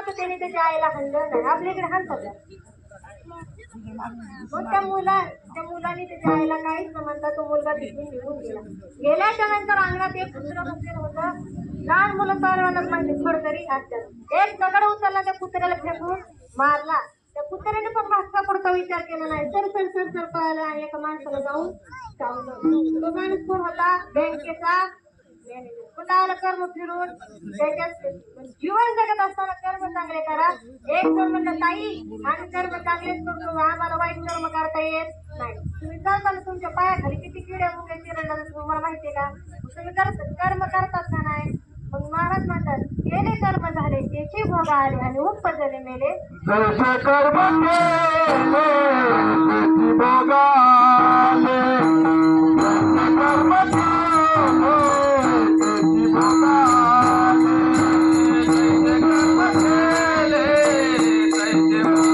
असं त्याने त्याच्या आईला हाणलं नाही. आपल्याकडे हाणतात का? मग त्या मुलाने त्याच्या आईला काहीच न म्हणता तो मुलगा तिथून निघून गेला. गेल्याच्या नंतर अंगणात एक कुत्रं बसलेलं होतं. लहान मुलं सर्वांनाच माहिती थोडतरी असतात. एक दगड उचलला, त्या कुत्र्याला फेकून मारला. त्या कुत्र्याने पण भागता पडता विचार केला नाही. सर सर सर सर पळाला आणि एका माणसाला जाऊन चावलं. तो माणूस कोण होता? बँकेचा मॅनेजर. कुणाला कर्म फिरून त्याच्यात जीवन जगत असताना कर्म चांगले करा. एक जण म्हणलं ताई आम्ही कर्म चांगलेच करतो, आम्हाला वाईट कर्म करता येत नाही. तुम्ही चालताना तुमच्या पायाखाली किती किड्या मुंग्या चिरडल्या तुम्हाला माहितीये का? तुम्ही कर्म करतात का नाही? मग महाराज म्हणतात केले कर्म झाले त्याची भोग आले आणि उपजले मेले. जैसे कर्म केले त्याची भोग आले, जैसे कर्म केले त्याची भोग आले, जैसे कर्म केले त्याचे भोग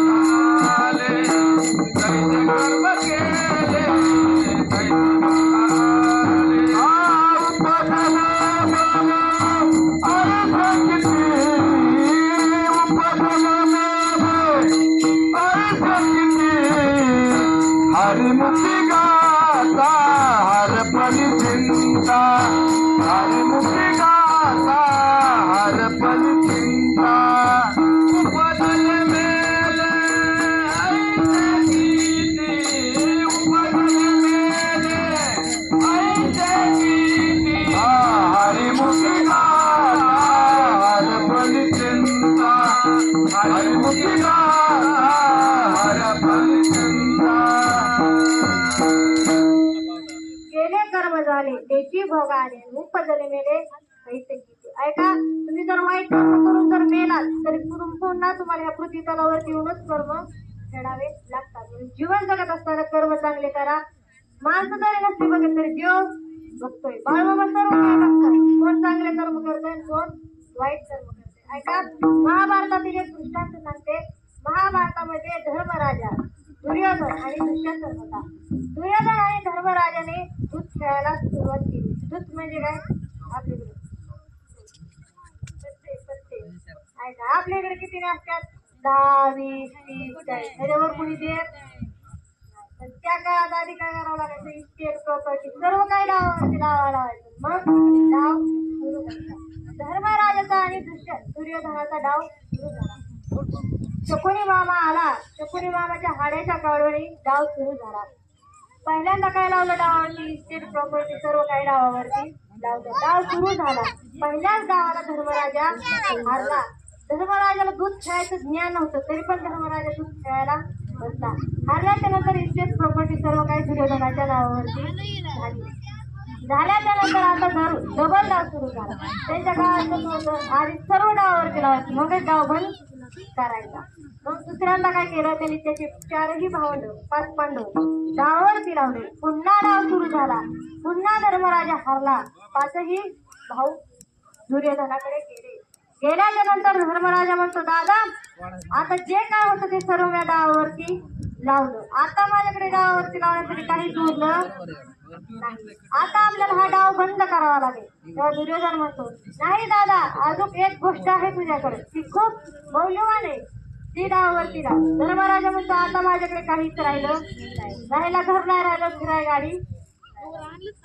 आले, जैसे कर्म केले त्याचे भोग आले. उपजले हरिमुखी गाता हर पल चिंता, हरिमुखी गाता हर पल चिंता. उपजल मेले ऐसे गीती, उपजल मेले ऐसे गीती. हरिमुखी गाता हर पल चिंता, हरिमुखी गाता हर पल चिंता. केले कर्म झाले त्याची भोग आले उपजले मेले ऐसे गीते. ऐका, तुम्ही जर वाईट कर्म करून जर मेलात तरी पुन्हा तुम्हाला या पृथ्वी तलावरती येऊनच कर्म फेडावे लागतात. जीवन जगत असताना कर्म चांगले करा. माणसं जरी नसली बघत तरी देव बघतोय. बाळमामा सर्व काय बघतात, कोण चांगले कर्म करतोय कोण वाईट कर्म करतोय. ऐका, महाभारतातील एक दृष्टांत सांगते. महाभारतामध्ये धर्मराजा दुर्योधन आणि दुष्यंतन होता. दुर्योधन आणि धर्मराजाने दूध खेळायला सुरुवात केली. दूध म्हणजे काय? आपल्याकडे पत्ते. ऐका, आपल्याकडे किती असतात? 10, 20, 30, 40. त्याच्यावर कुणी देत. पण त्या काळात आधी काय करावं लागायचं? इस्टेट प्रॉपर्टी सर्व काही डावावरती लावायचं. मग डाव सुरू झाला. धर्मराजाचा आणि दुर्योधनाचा डाव सुरू झाला. शकुनी मामा आला. शकुनी मामाच्या हाड्याच्या काळोळी डाव सुरू झाला. पहिल्यांदा काय लावलं डावावरती? इस्टेट प्रॉपर्टी सर्व काही डावावरती लावलं. डाव सुरू झाला. पहिल्याच डावाला धर्मराजा हारला. धर्मराजाला दूध खेळायचं ज्ञान नव्हतं तरी पण धर्मराजा दूध खेळायला बसला. हारल्याच्या नंतर इस्टेट प्रॉपर्टी सर्व काही दुर्योधनाच्या नावावरती झाली. झाल्याच्या नंतर आता डबल डाव सुरू झाला. त्यांच्या गावात होतं आधी सर्व डावावरती लावायचं, मगच डाव बंद करायचा. मग दुसऱ्यांदा काय केलं? त्यांनी त्याचे 4ही भावंड 5 पांडव डावावरती लावले. पुन्हा डाव सुरू झाला. पुन्हा धर्मराजा हारला. 5ही भाऊ दुर्योधनाकडे गेले. गेल्याच्या नंतर धर्मराजा म्हणतो दादा आता जे काय होतं ते सर्व मी डावावरती लावलं. आता माझ्याकडे डावावरती लावण्यासाठी काहीच उरलं नाही. आता आपल्याला हा डाव बंद करावा लागेल. तेव्हा दुर्योधन म्हणतो नाही दादा, अजून एक गोष्ट आहे तुझ्याकडे, ती खूप मौल्यवान आहे, ती डावावरती लाव. धर्मराजा म्हणतो आता माझ्याकडे काहीच राहिलं नाही, राहायला घर नाही राहिलं, फिराय गाडी,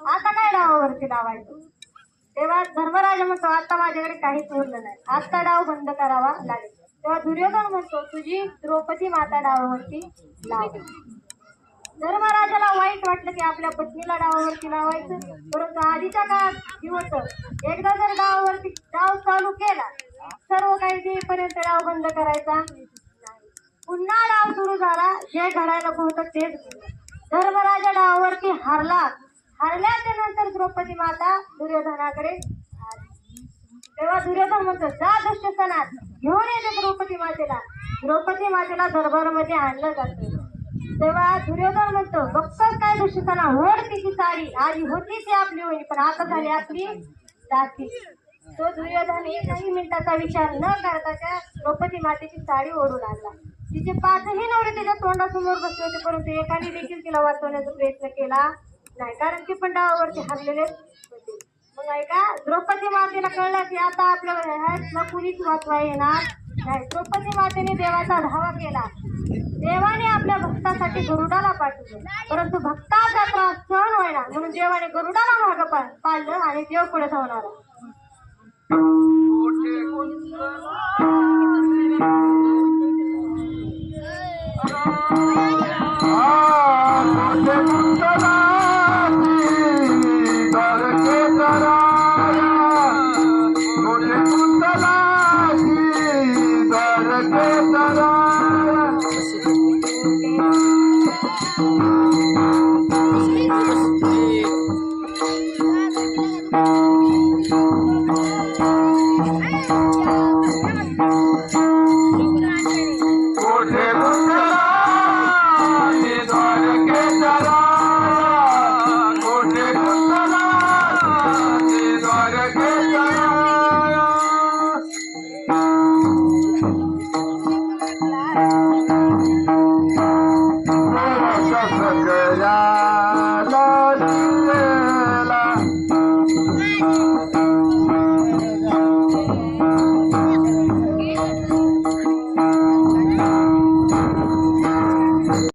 आता काय डावावरती लावायचं? तेव्हा धर्मराजा म्हणतो आता माझ्याकडे काहीच उरलं नाही, आता डाव बंद करावा लागेल. तेव्हा दुर्योधन म्हणतो तुझी द्रौपदी माता डावावरती लाव. धर्मराजाला वाईट वाटलं की आपल्या पत्नीला डावावरती लावायचं, परंतु आधीच्या काळात हे होतं एकदा जर डावावरती डाव चालू केला सर्व काही देईपर्यंत डाव बंद करायचा नाही. पुन्हा डाव सुरू झाला. जे घडायला होतं तेच घडलं. धर्मराजा डावावरती हारला. हारल्याच्या नंतर द्रौपदी माता दुर्योधनाकडे आली. तेव्हा दुर्योधन म्हणतो जा दुष्टसनात घेऊन येते द्रौपदी मातेला. द्रौपदी मातेला दरबारमध्ये आणलं जातं. तेव्हा दुर्योधन म्हणतो बघतोच काय दुष्टसना, ओढ तिची साडी, आधी होती ती आपली होईल पण आता झाली आपली दासी. तो दुर्योधन एकही मिनिटाचा विचार न करता त्या द्रौपदी मातेची साडी ओढून आणला. तिचे 5ही नवरे तिच्या तोंडासमोर बसले होते, परंतु एकाने देखील तिला वाचवण्याचा प्रयत्न केला नाही, कारण ती पण डावावरती हरलेले होते. मग ऐका, द्रौपदी मातेला कळलं की आता आपल्याला ह्याला कुणीच वाचवा येणार नाही, द्रौपदी मातेने देवाचा धावा केला. देवाने आपल्या भक्तासाठी गरुडाला पाठवलं, परंतु भक्ताचा त्रास सहन होईना म्हणून देवाने गरुडाला मागं पाडलं आणि देव पुढे धावणार.